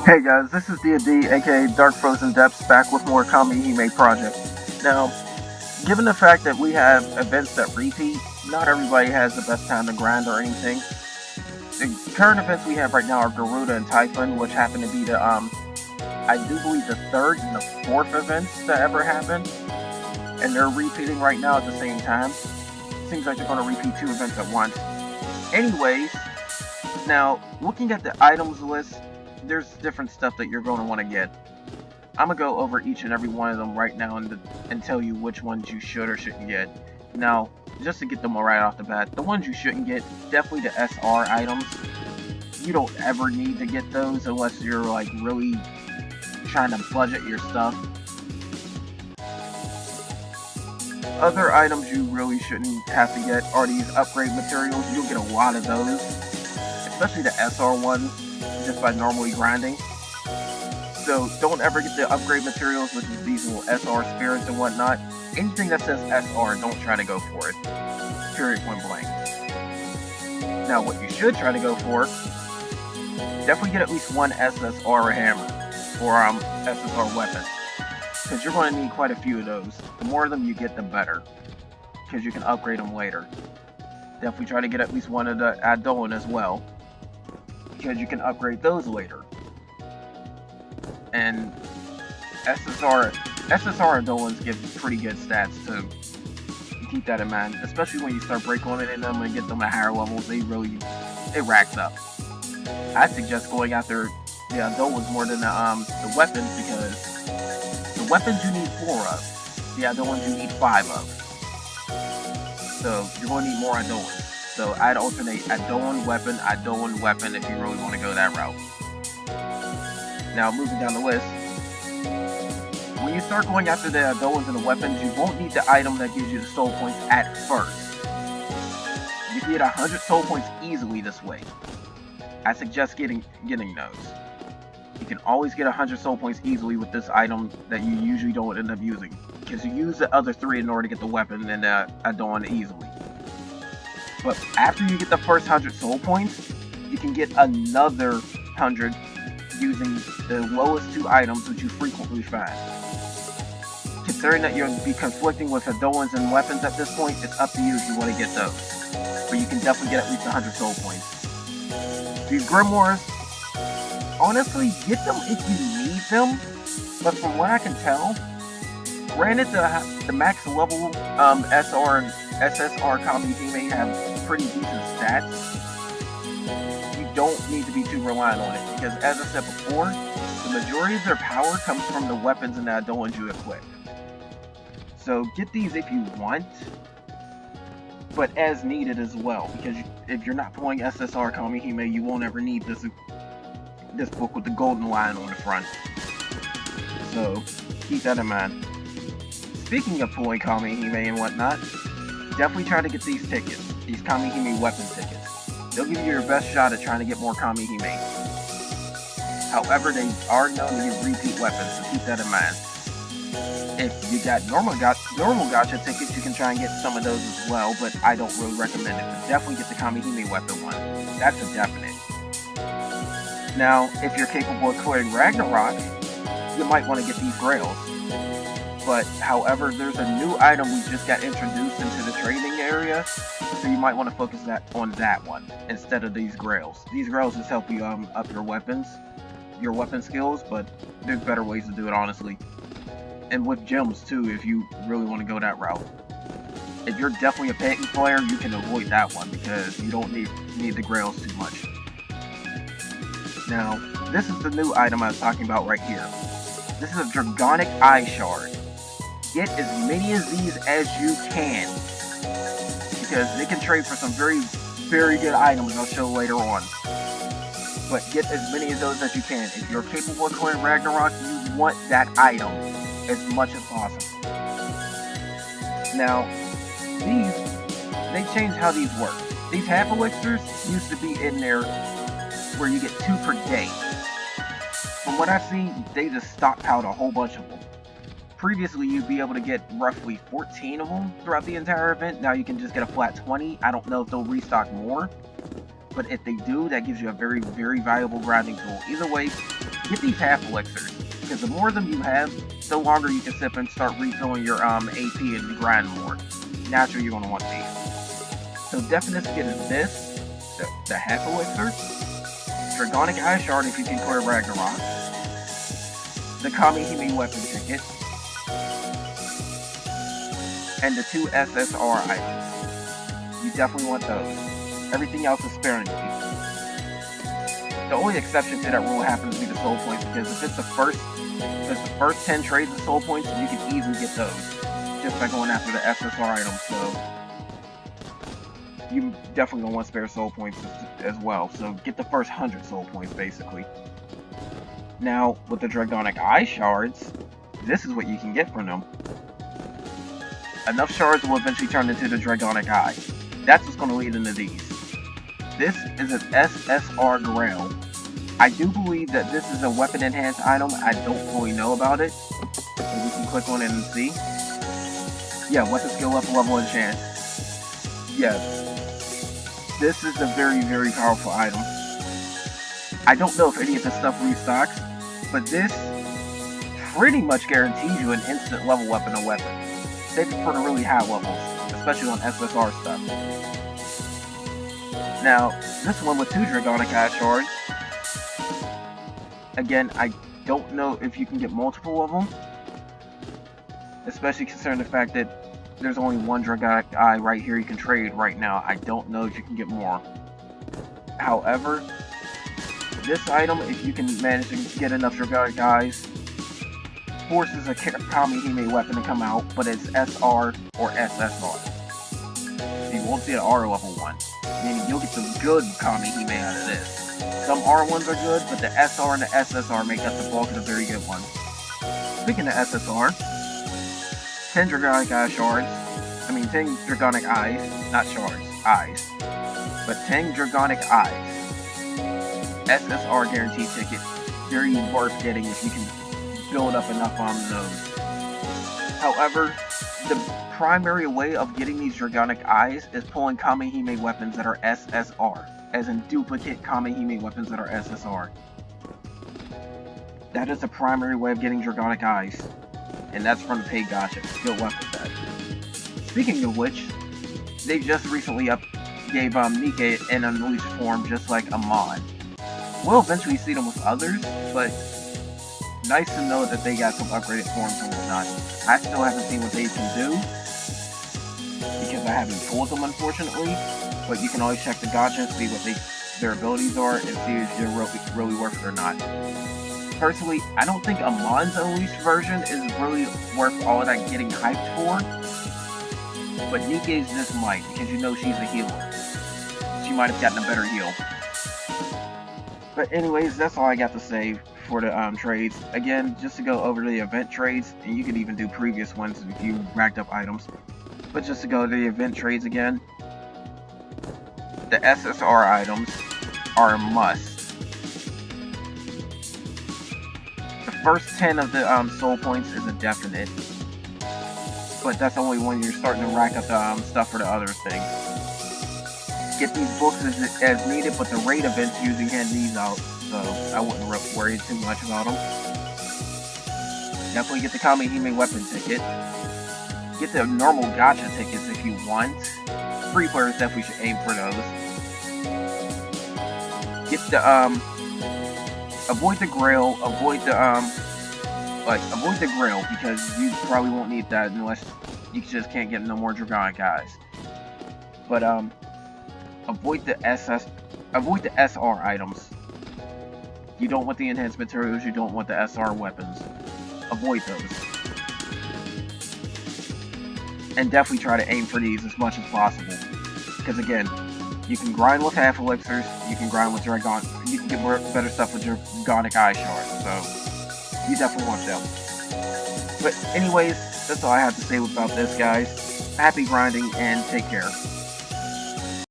Hey guys, this is D&D, aka Dark Frozen Depths, back with more Kamihime project. Now, given the fact that we have events that repeat, not everybody has the best time to grind or anything. The current events we have right now are Garuda and Typhon, which happen to be the, I do believe the third and the fourth events that ever happened. And they're repeating right now at the same time. Seems like they're going to repeat 2 events at once. Anyways, now, looking at the items list, there's different stuff that you're going to want to get. I'm going to go over each and every one of them right now and tell you which ones you should or shouldn't get. Now, just to get them right off the bat, the ones you shouldn't get, definitely the SR items. You don't ever need to get those unless you're like really trying to budget your stuff. Other items you really shouldn't have to get are these upgrade materials. You'll get a lot of those, especially the SR ones, just by normally grinding. So don't ever get the upgrade materials, which is these little SR spirits and whatnot. Anything that says SR, don't try to go for it. Period, point blank. Now what you should try to go for, definitely get at least one SSR hammer, or SSR weapon. Because you're going to need quite a few of those. The more of them you get, the better. Because you can upgrade them later. Definitely try to get at least one of the Adolan as well. Because you can upgrade those later. And SSR Adolans give pretty good stats too. Keep that in mind. Especially when you start break limiting them and get them at higher levels, it racks up. I suggest going after the Adolans more than the weapons, because the weapons you need 4 of. The Adolans you need 5 of. So you're going to need more Adolans. So I'd alternate Adolan weapon if you really want to go that route. Now moving down the list, when you start going after the Adolans and the weapons, you won't need the item that gives you the soul points at first. You can get 100 soul points easily this way. I suggest getting those. You can always get 100 soul points easily with this item that you usually don't end up using, because you use the other 3 in order to get the weapon and the Adolan easily. But after you get the first 100 soul points, you can get another 100 using the lowest 2 items which you frequently find. Considering that you'll be conflicting with Adolans and weapons at this point, it's up to you if you want to get those. But you can definitely get at least 100 soul points. These Grimoires, honestly, get them if you need them, but from what I can tell, granted the max level SR and SSR Kamihime have pretty decent stats, you don't need to be too reliant on it, because as I said before, the majority of their power comes from the weapons and the Adolans you equip. So get these if you want, but as needed as well, because if you're not pulling SSR Kamihime, you won't ever need this book with the golden lion on the front. So keep that in mind. Speaking of pulling Kamihime and whatnot, definitely try to get these tickets, these Kamihime weapon tickets. They'll give you your best shot at trying to get more Kamihime. However, they are known to give repeat weapons, so keep that in mind. If you got normal gacha tickets, you can try and get some of those as well, but I don't really recommend it. But definitely get the Kamihime weapon one. That's a definite. Now, if you're capable of clearing Ragnarok, you might want to get these Grails. But, however, there's a new item we just got introduced into the trading area, so you might want to focus on that one instead of these Grails. These Grails just help you up your weapon skills, but there's better ways to do it, honestly. And with gems too, if you really want to go that route. If you're definitely a painting player, you can avoid that one because you don't need the Grails too much. Now, this is the new item I was talking about right here. This is a Dragonic Eye Shard. Get as many of these as you can, because they can trade for some very, very good items I'll show later on. But get as many of those as you can. If you're capable of clearing Ragnarok, you want that item as much as possible. Now, they changed how these work. These half elixirs used to be in there where you get 2 per day. From what I've seen, they just stockpiled a whole bunch of them. Previously, you'd be able to get roughly 14 of them throughout the entire event. Now you can just get a flat 20. I don't know if they'll restock more, but if they do, that gives you a very, very valuable grinding tool. Either way, get these half elixirs, because the more of them you have, the longer you can sip and start refilling your AP and grind more. Naturally, you're gonna want these. So definition is this, the half elixir, Dragonic Eye Shard if you can clear Ragnarok, the Kamihime weapon ticket, and the 2 SSR items. You definitely want those. Everything else is sparingly. The only exception to that rule happens to be the soul points, because if it's the first 10 trades of soul points, you can easily get those just by going after the SSR items. So you definitely gonna want spare soul points as well. So get the first 100 soul points basically. Now with the Dragonic Eye Shards, this is what you can get from them. Enough shards will eventually turn into the Dragonic Eye. That's what's going to lead into these. This is an SSR Grail. I do believe that this is a weapon enhanced item. I don't fully know about it. So we can click on it and see. Yeah, weapon skill up, level enchant. Yes. This is a very, very powerful item. I don't know if any of this stuff restocks, but this pretty much guarantees you an instant level weapon or weapon. Save it for the really high levels, especially on SSR stuff. Now, this one with 2 Dragonic Eye Shards. Again, I don't know if you can get multiple of them, especially considering the fact that there's only 1 Dragonic Eye right here you can trade right now. I don't know if you can get more. However, this item, if you can manage to get enough Dragonic Eyes, forces a Kamihime weapon to come out, but it's SR or SSR. So you won't see an R level one. Meaning you'll get some good Kamihime out of this. Some R ones are good, but the SR and the SSR make up the bulk of the very good ones. Speaking of SSR, 10 Dragonic Eye Shards. 10 Dragonic Eyes, not shards, eyes. But 10 Dragonic Eyes. SSR guaranteed ticket. Very worth getting if you can build up enough on those. However, the primary way of getting these Dragonic Eyes is pulling Kamihime weapons that are SSR, as in duplicate Kamihime weapons that are SSR. That is the primary way of getting Dragonic Eyes, and that's from the paid gacha, Guild Weapon Set. Speaking of which, they just recently gave Nikke an unleashed form just like a mod. We'll eventually see them with others, but nice to know that they got some upgraded forms and whatnot. I still haven't seen what they can do, because I haven't pulled them unfortunately, but you can always check the gacha and see what their abilities are and see if they're really worth it or not. Personally, I don't think Amon's Unleashed version is really worth all of that getting hyped for, but Nikke's just might, because you know she's a healer. She might have gotten a better heal. But anyways, that's all I got to say for the trades. Again, just to go over the event trades, and you can even do previous ones if you racked up items. But just to go to the event trades again, the SSR items are a must. The first 10 of the soul points is a definite, but that's only when you're starting to rack up the stuff for the other things. Get these books as needed, but the raid events usually hand these out, so I wouldn't worry too much about them. Definitely get the Kamihime weapon ticket. Get the normal gacha tickets if you want. Free players definitely should aim for those. Get the avoid the grail, avoid the grail, because you probably won't need that unless you just can't get no more Dragonic Eyes. But avoid the SR items. You don't want the enhanced materials, you don't want the SR weapons. Avoid those. And definitely try to aim for these as much as possible. Because again, you can grind with half elixirs, you can grind with you can get better stuff with Dragonic Eye Shards, so you definitely want them. But anyways, that's all I have to say about this, guys. Happy grinding and take care.